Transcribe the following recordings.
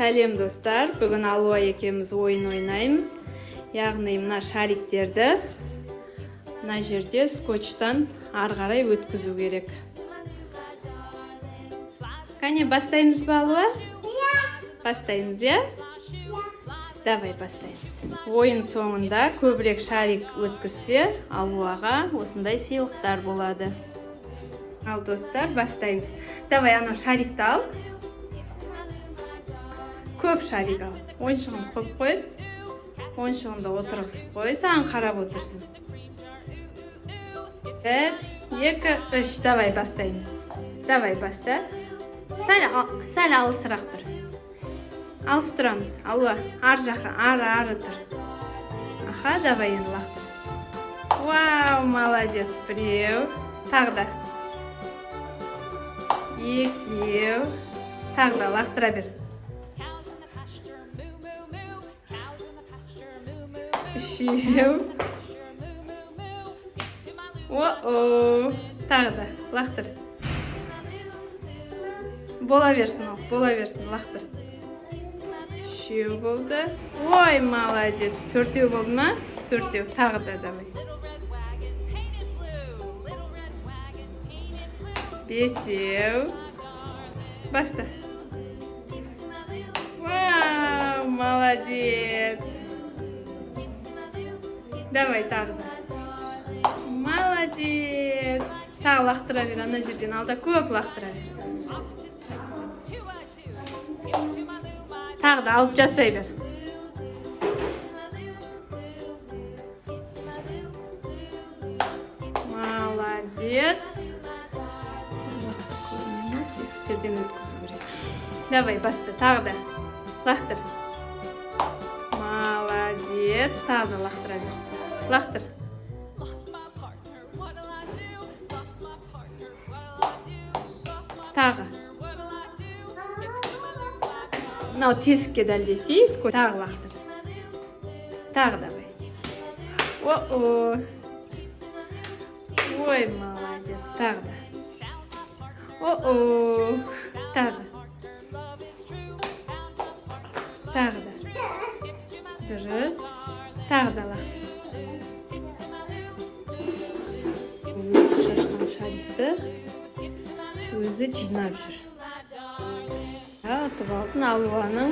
Сәлем достар, бүгін Алуа екеуміз ойын ойнаймыз. Яғни мына шариктерді мына жерде скотчтан ары қарай өткізу керек. Қане, бастаймыз ба, Алуа? Бастаймыз, я? Давай бастаймыз. Ойын соңында көбірек шарик өткізсе, Алуаға осындай сыйлықтар болады. Ал достар, бастаймыз. Давай, анау шарикті ал. Көп шарик ал. Ойыншығын қойып қой. Ойыншығында отырғызып қой. Саған қарап отырсын. 1, 2, 3. Давай бастаймыз. Давай баста. Сәл алысырақ тұр. Алыс тұрамыз. Алуа, ар жаққа, ары тұр. Аха, давай енді лақтыр. Вау, молодец, біреу. Тағы да. Екеу. Тағы да лақтыра бер. Үшеу. О-о. Тағы да лақтыр. Бола берсін, лақтыр. Үшеу болды. Ой, молодец. Төртеу болды ма? Төртеу. Тағы да давай. Бесеу. Баста. Вау, молодец. Давай тағы да. Молодец. Тағы лақтыра бер, ана жерден алда көп лақтыра бер. Тағы да алып жасай бер. Молодец. Тесіктерден өткізу керек. Давай, баста, тағы да. Лақтыр. Молодец. Тағы да лақтыра бер. Лақтыр. Тағы. Мынау тесікке дәлдесейіз, тағы лақтыр. Тағы давай. О-о. Ой, молодец. Тағы да. О-о. Тағы. Тағы да. Дұрыс. Тағы да лақтыр. Өзі шашқан шарикті өзі жинап жүр. Атып алдын Алуаның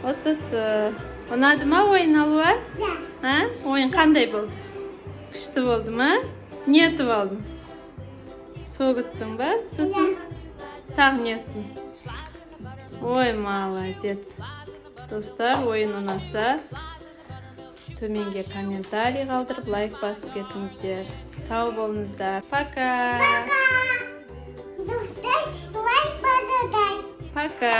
отысы. Ұнады ма ойын, Алуа? Ойын қандай болды? Күшті болды ма? Не атып алдың? Соғыттың ба? Сосын тағы не аттың? Ой, молодец. Достар, ойын ұнаса, төменге комментарий қалдырып, лайк басып кетіңіздер. Сау болыңыздар. Пока. Достар, лайк басыңыздар. Пока.